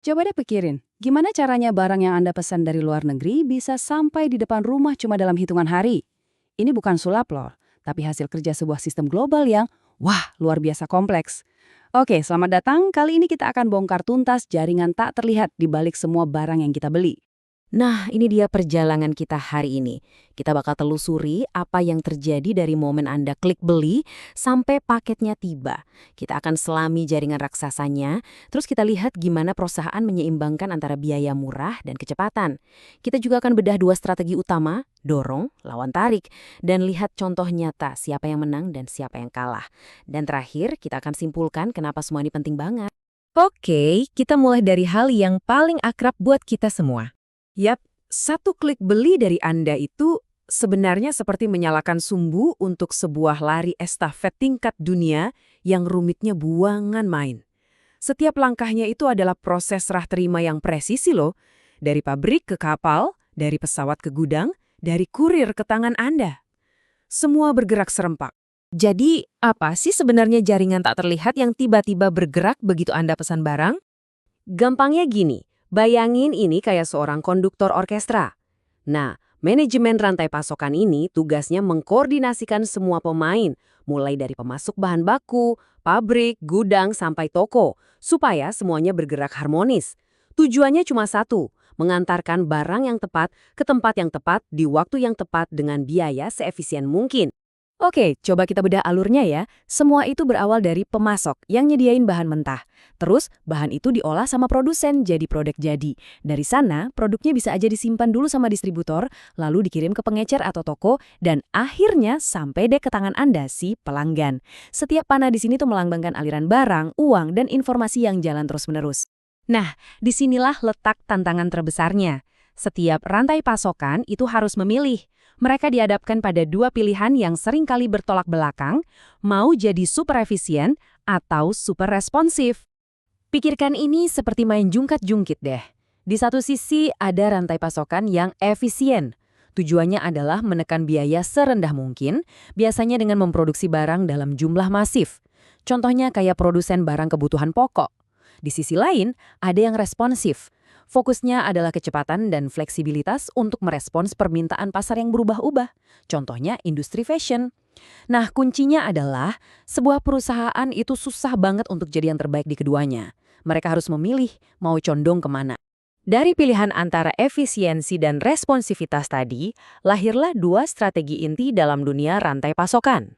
Coba deh pikirin, gimana caranya barang yang Anda pesan dari luar negeri bisa sampai di depan rumah cuma dalam hitungan hari? Ini bukan sulap loh, tapi hasil kerja sebuah sistem global yang, wah, luar biasa kompleks. Oke, selamat datang. Kali ini kita akan bongkar tuntas jaringan tak terlihat di balik semua barang yang kita beli. Nah, ini dia perjalanan kita hari ini. Kita bakal telusuri apa yang terjadi dari momen Anda klik beli sampai paketnya tiba. Kita akan selami jaringan raksasanya, terus kita lihat gimana perusahaan menyeimbangkan antara biaya murah dan kecepatan. Kita juga akan bedah dua strategi utama, dorong, lawan tarik, dan lihat contoh nyata siapa yang menang dan siapa yang kalah. Dan terakhir, kita akan simpulkan kenapa semua ini penting banget. Oke, kita mulai dari hal yang paling akrab buat kita semua. Yap, satu klik beli dari Anda itu sebenarnya seperti menyalakan sumbu untuk sebuah lari estafet tingkat dunia yang rumitnya buangan main. Setiap langkahnya itu adalah proses serah terima yang presisi loh, dari pabrik ke kapal, dari pesawat ke gudang, dari kurir ke tangan Anda. Semua bergerak serempak. Jadi, apa sih sebenarnya jaringan tak terlihat yang tiba-tiba bergerak begitu Anda pesan barang? Gampangnya gini, bayangin ini kayak seorang konduktor orkestra. Nah, manajemen rantai pasokan ini tugasnya mengkoordinasikan semua pemain, mulai dari pemasok bahan baku, pabrik, gudang, sampai toko, supaya semuanya bergerak harmonis. Tujuannya cuma satu, mengantarkan barang yang tepat ke tempat yang tepat di waktu yang tepat dengan biaya seefisien mungkin. Oke, coba kita bedah alurnya ya. Semua itu berawal dari pemasok yang nyediain bahan mentah. Terus, bahan itu diolah sama produsen jadi produk jadi. Dari sana, produknya bisa aja disimpan dulu sama distributor, lalu dikirim ke pengecer atau toko, dan akhirnya sampai deh ke tangan Anda, si pelanggan. Setiap panah di sini tuh melambangkan aliran barang, uang, dan informasi yang jalan terus-menerus. Nah, disinilah letak tantangan terbesarnya. Setiap rantai pasokan itu harus memilih. Mereka dihadapkan pada dua pilihan yang sering kali bertolak belakang, mau jadi super efisien atau super responsif. Pikirkan ini seperti main jungkat-jungkit deh. Di satu sisi ada rantai pasokan yang efisien. Tujuannya adalah menekan biaya serendah mungkin, biasanya dengan memproduksi barang dalam jumlah masif. Contohnya kayak produsen barang kebutuhan pokok. Di sisi lain, ada yang responsif. Fokusnya adalah kecepatan dan fleksibilitas untuk merespons permintaan pasar yang berubah-ubah. Contohnya industri fashion. Nah, kuncinya adalah sebuah perusahaan itu susah banget untuk jadi yang terbaik di keduanya. Mereka harus memilih mau condong kemana. Dari pilihan antara efisiensi dan responsivitas tadi, lahirlah dua strategi inti dalam dunia rantai pasokan.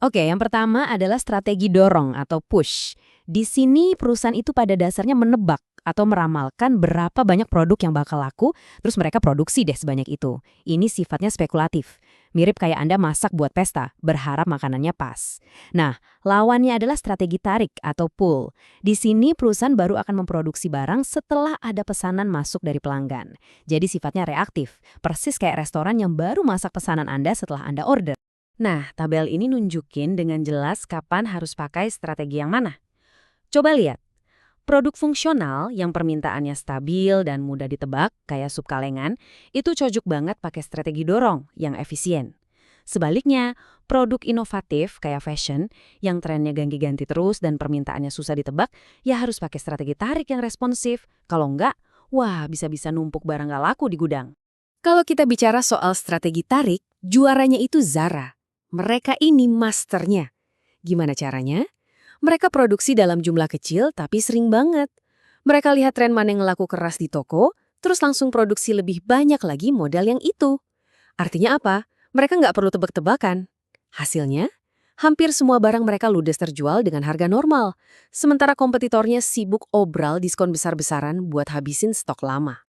Oke, yang pertama adalah strategi dorong atau push. Di sini perusahaan itu pada dasarnya menebak atau meramalkan berapa banyak produk yang bakal laku, terus mereka produksi deh sebanyak itu. Ini sifatnya spekulatif. Mirip kayak Anda masak buat pesta, berharap makanannya pas. Nah, lawannya adalah strategi tarik atau pull. Di sini perusahaan baru akan memproduksi barang setelah ada pesanan masuk dari pelanggan. Jadi sifatnya reaktif, persis kayak restoran yang baru masak pesanan Anda setelah Anda order. Nah, tabel ini nunjukin dengan jelas kapan harus pakai strategi yang mana. Coba lihat. Produk fungsional yang permintaannya stabil dan mudah ditebak, kayak sup kalengan, itu cocok banget pakai strategi dorong yang efisien. Sebaliknya, produk inovatif kayak fashion, yang trennya ganti-ganti terus dan permintaannya susah ditebak, ya harus pakai strategi tarik yang responsif. Kalau enggak, wah bisa-bisa numpuk barang gak laku di gudang. Kalau kita bicara soal strategi tarik, juaranya itu Zara. Mereka ini masternya. Gimana caranya? Mereka produksi dalam jumlah kecil tapi sering banget. Mereka lihat tren mana yang laku keras di toko, terus langsung produksi lebih banyak lagi model yang itu. Artinya apa? Mereka nggak perlu tebak-tebakan. Hasilnya, hampir semua barang mereka ludes terjual dengan harga normal. Sementara kompetitornya sibuk obral diskon besar-besaran buat habisin stok lama.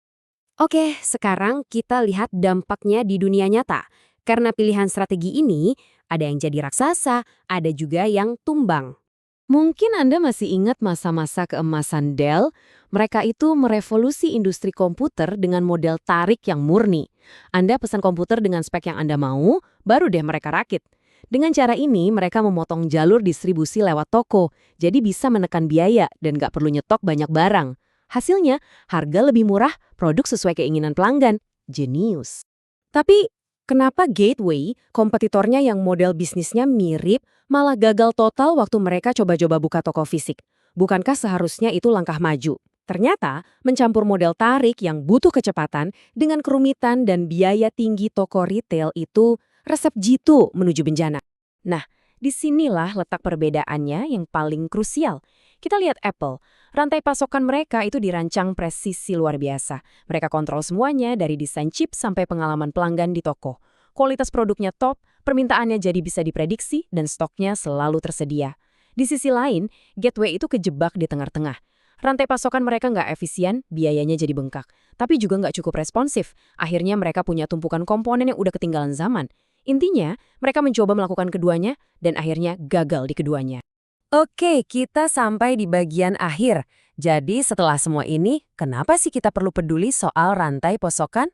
Oke, sekarang kita lihat dampaknya di dunia nyata. Karena pilihan strategi ini, ada yang jadi raksasa, ada juga yang tumbang. Mungkin Anda masih ingat masa-masa keemasan Dell, mereka itu merevolusi industri komputer dengan model tarik yang murni. Anda pesan komputer dengan spek yang Anda mau, baru deh mereka rakit. Dengan cara ini, mereka memotong jalur distribusi lewat toko, jadi bisa menekan biaya dan nggak perlu nyetok banyak barang. Hasilnya, harga lebih murah, produk sesuai keinginan pelanggan. Jenius. Tapi, kenapa Gateway, kompetitornya yang model bisnisnya mirip, malah gagal total waktu mereka coba-coba buka toko fisik? Bukankah seharusnya itu langkah maju? Ternyata, mencampur model tarik yang butuh kecepatan dengan kerumitan dan biaya tinggi toko retail itu resep jitu menuju bencana. Nah, disinilah letak perbedaannya yang paling krusial. Kita lihat Apple, rantai pasokan mereka itu dirancang presisi luar biasa. Mereka kontrol semuanya dari desain chip sampai pengalaman pelanggan di toko. Kualitas produknya top, permintaannya jadi bisa diprediksi, dan stoknya selalu tersedia. Di sisi lain, Gateway itu kejebak di tengah-tengah. Rantai pasokan mereka nggak efisien, biayanya jadi bengkak. Tapi juga nggak cukup responsif. Akhirnya mereka punya tumpukan komponen yang udah ketinggalan zaman. Intinya, mereka mencoba melakukan keduanya, dan akhirnya gagal di keduanya. Oke, kita sampai di bagian akhir. Jadi setelah semua ini, kenapa sih kita perlu peduli soal rantai pasokan?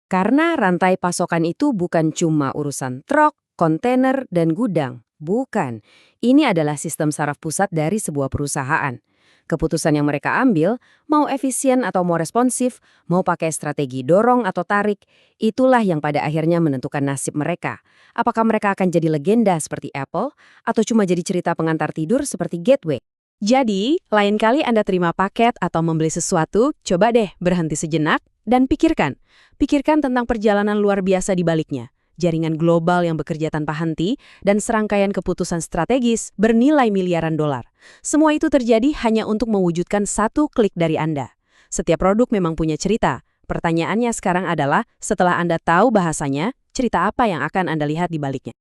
Karena rantai pasokan itu bukan cuma urusan truk, kontainer, dan gudang. Bukan. Ini adalah sistem saraf pusat dari sebuah perusahaan. Keputusan yang mereka ambil, mau efisien atau mau responsif, mau pakai strategi dorong atau tarik, itulah yang pada akhirnya menentukan nasib mereka. Apakah mereka akan jadi legenda seperti Apple, atau cuma jadi cerita pengantar tidur seperti Gateway? Jadi, lain kali Anda terima paket atau membeli sesuatu, coba deh berhenti sejenak dan pikirkan. Pikirkan tentang perjalanan luar biasa di baliknya. Jaringan global yang bekerja tanpa henti, dan serangkaian keputusan strategis bernilai miliaran dolar. Semua itu terjadi hanya untuk mewujudkan satu klik dari Anda. Setiap produk memang punya cerita. Pertanyaannya sekarang adalah, setelah Anda tahu bahasanya, cerita apa yang akan Anda lihat di baliknya?